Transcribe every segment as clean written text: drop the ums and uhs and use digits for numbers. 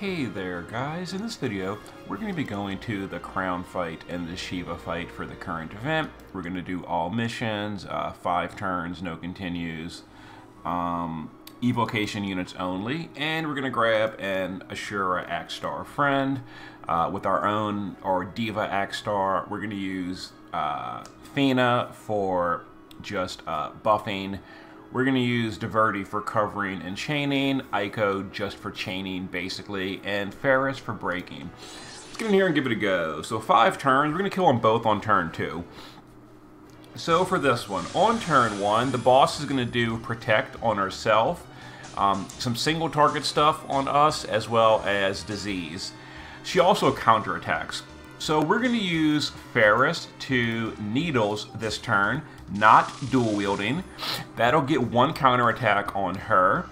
Hey there guys, in this video we're going to be going to the crown fight and the Shiva fight for the current event. We're going to do all missions, 5 turns, no continues, evocation units only, and we're going to grab an Ashura Akstar friend with our own, or Diva Akstar. We're going to use Fina for just buffing. We're going to use Diverty for covering and chaining, Aiko just for chaining basically, and Ferris for breaking. Let's get in here and give it a go. So 5 turns, we're going to kill them both on turn 2. So for this one, on turn 1, the boss is going to do Protect on herself, some single target stuff on us, as well as Disease. She also counterattacks. So we're going to use Ferris to Needles this turn, not dual wielding. That'll get 1 counterattack on her.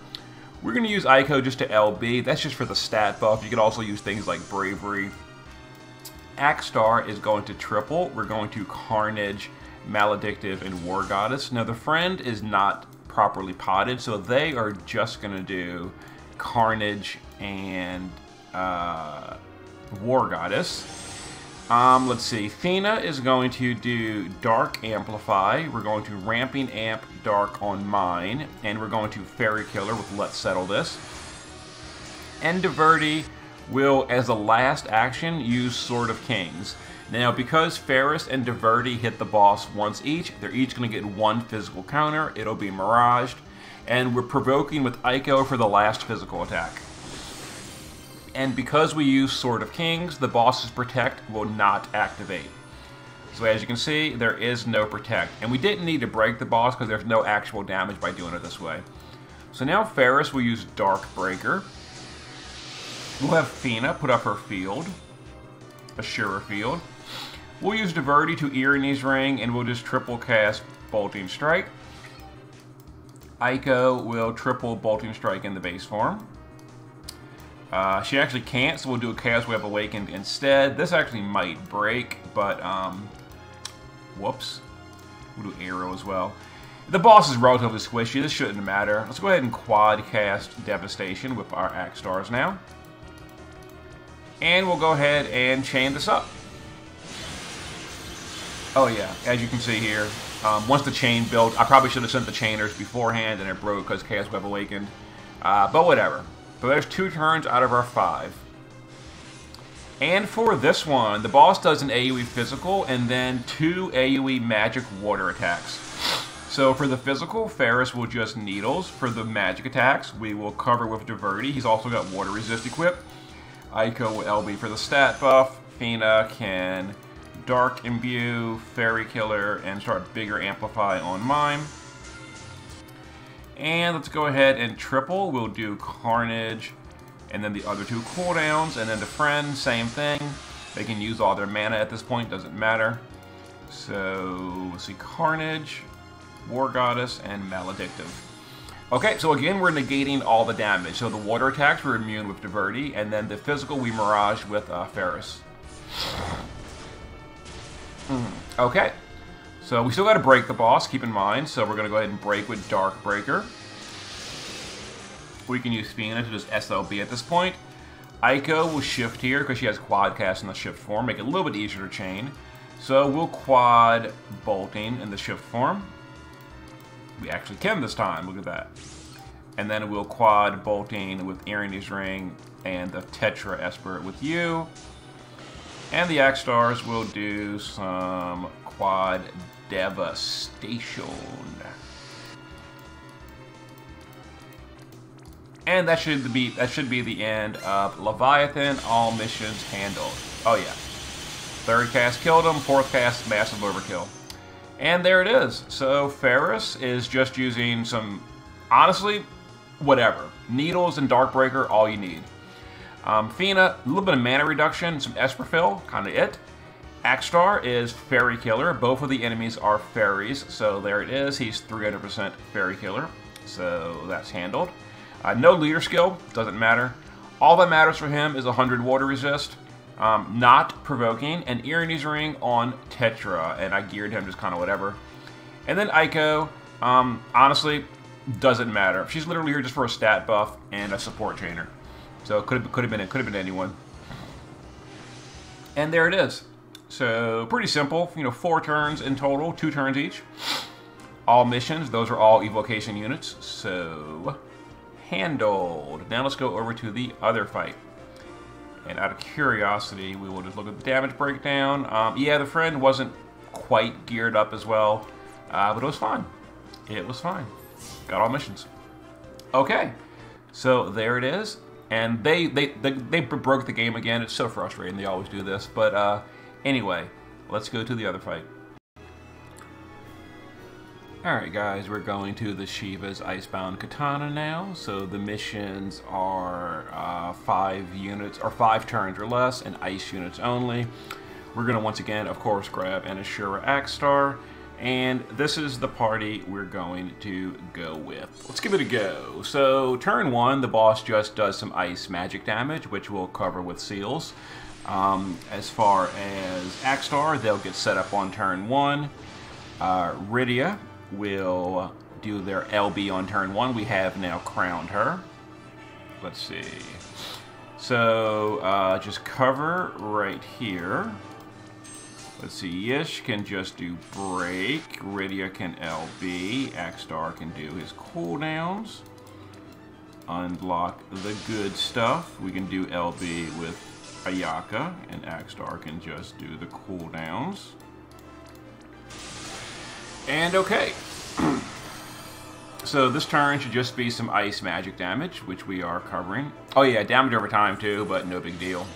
We're going to use Aiko just to LB. That's just for the stat buff. You can also use things like Bravery. Akstar is going to triple. We're going to Carnage, Maledictive, and War Goddess. Now the friend is not properly potted, so they are just going to do Carnage and War Goddess. Let's see, Fina is going to do Dark Amplify. We're going to Ramping Amp Dark on mine, and we're going to Fairy Killer with Let's Settle This. And Diverty will, as a last action, use Sword of Kings. Now, because Ferris and Diverty hit the boss once each, they're each going to get 1 physical counter. It'll be Miraged, and we're provoking with Aiko for the last physical attack. And because we use Sword of Kings, the boss's Protect will not activate. So as you can see, there is no Protect. And we didn't need to break the boss because there's no actual damage by doing it this way. So now Ferris will use Dark Breaker. We'll have Fina put up her field, Ashura field. We'll use Diverty to Irine's Ring, and we'll just triple cast Bolting Strike. Aiko will triple Bolting Strike in the base form. She actually can't, so we'll do a Chaos Web Awakened instead. This actually might break, but, whoops. We'll do Arrow as well. The boss is relatively squishy. This shouldn't matter. Let's go ahead and quad cast Devastation with our Akstars now. And we'll go ahead and chain this up. Oh yeah, as you can see here, once the chain built, I probably should have sent the chainers beforehand, and it broke because Chaos Web Awakened. But whatever. So there's 2 turns out of our 5. And for this one, the boss does an AoE physical and then 2 AoE magic water attacks. So for the physical, Ferris will just Needles. For the magic attacks, we will cover with Diverty. He's also got water resist equipped. Aiko will LB for the stat buff. Fina can Dark Imbue, Fairy Killer, and start Bigger Amplify on mine. And let's go ahead and triple. We'll do Carnage, and then the other 2 cooldowns, and then the friend, same thing. They can use all their mana at this point, doesn't matter. So, let's see, Carnage, War Goddess, and Maledictive. Okay, so again, we're negating all the damage. So the water attacks we're immune with Diverty, and then the physical we Mirage with Ferris. Okay. So we still got to break the boss, keep in mind. So we're going to go ahead and break with Dark Breaker. We can use Fina to just SLB at this point. Aiko will shift here because she has quad cast in the shift form, make it a little bit easier to chain. So we'll quad Bolting in the shift form. We actually can this time, look at that. And then we'll quad Bolting with Irine's Ring and the Tetra Esper with you. And the Akstars will do some quad Devastation. And that should be the end of Leviathan. All missions handled. Oh yeah. 3rd cast killed him, 4th cast massive overkill. And there it is. So Ferris is just using some, honestly, whatever. Needles and Dark Breaker, all you need. Fina, a little bit of mana reduction, some Esper fill, kind of it. Akstar is Fairy Killer. Both of the enemies are fairies, so there it is. He's 300% Fairy Killer, so that's handled. No leader skill, doesn't matter. All that matters for him is 100 water resist, not provoking, and Irine's Ring on Tetra, and I geared him just kind of whatever. And then Aiko, honestly, doesn't matter. She's literally here just for a stat buff and a support chainer. So it could have been anyone. And there it is. So pretty simple. You know, 4 turns in total, 2 turns each. All missions. Those are all evocation units. So handled. Now let's go over to the other fight. And out of curiosity, we will just look at the damage breakdown. Yeah, the friend wasn't quite geared up as well, but it was fine. It was fine. Got all missions. Okay, so there it is. And they broke the game again. It's so frustrating. They always do this. But anyway, let's go to the other fight. Alright guys, we're going to the Shiva's Icebound Katana now. So the missions are 5 units, or 5 turns or less, and ice units only. We're going to once again, of course, grab an Ashura Akstar. And this is the party we're going to go with. Let's give it a go. So turn 1, the boss just does some ice magic damage, which we'll cover with seals. As far as Akstar, they'll get set up on turn 1. Rydia will do their LB on turn 1. We have now crowned her. Let's see. So just cover right here. Let's see, Yish can just do break. Rydia can LB. Akstar can do his cooldowns. Unlock the good stuff. We can do LB with Ayaka, and Akstar can just do the cooldowns. And okay. So this turn should just be some ice magic damage, which we are covering. Oh yeah, damage over time too, but no big deal.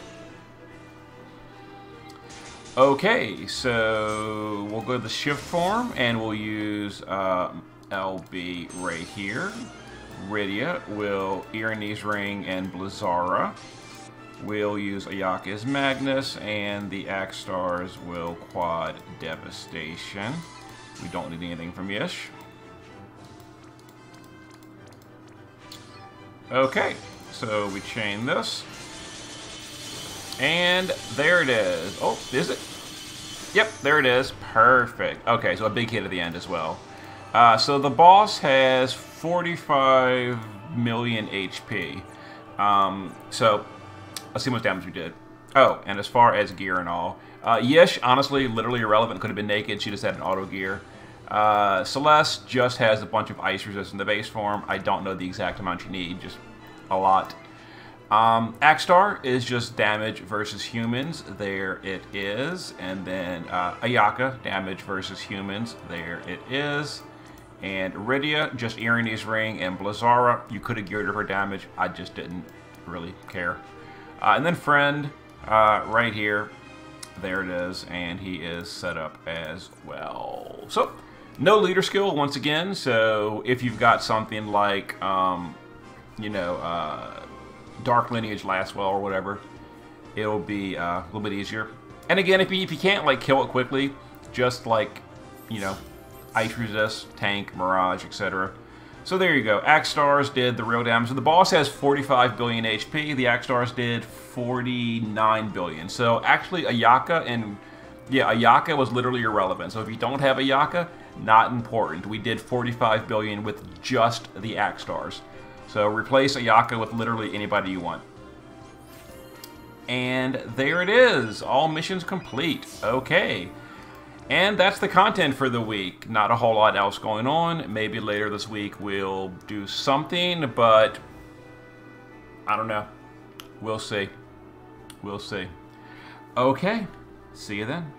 Okay, so we'll go to the shift form and we'll use LB right here. Rydia will Ione's Ring and Blizzara. We'll use Ayaka's Magnus, and the Akstars will quad Devastation. We don't need anything from Yish. Okay, so we chain this. And there it is. Oh, is it? Yep, there it is. Perfect. Okay, so a big hit at the end as well. So the boss has 45 million HP. So let's see how much damage we did. Oh, and as far as gear and all, Yish, honestly, literally irrelevant. Could have been naked. She just had an auto gear. Celeste just has a bunch of ice resist in the base form. I don't know the exact amount you need, just a lot. Akstar is just damage versus humans. There it is. And then Ayaka, damage versus humans. There it is. And Rydia, just Ione's Ring and Blizzara. You could have geared her for damage. I just didn't really care. And then Friend, right here. There it is. And he is set up as well. So, no leader skill once again. So, if you've got something like, you know, Dark Lineage lasts well or whatever, it'll be a little bit easier. And again, if you can't like kill it quickly, just like, you know, ice resist, tank, mirage, etc. So there you go. Akstars did the real damage. So the boss has 45 billion HP. The Akstars did 49 billion. So actually, Ayaka and yeah, Ayaka was literally irrelevant. So if you don't have Ayaka, not important. We did 45 billion with just the Akstars. So replace Ayaka with literally anybody you want. And there it is. All missions complete. Okay. And that's the content for the week. Not a whole lot else going on. Maybe later this week we'll do something, but I don't know. We'll see. We'll see. Okay. See you then.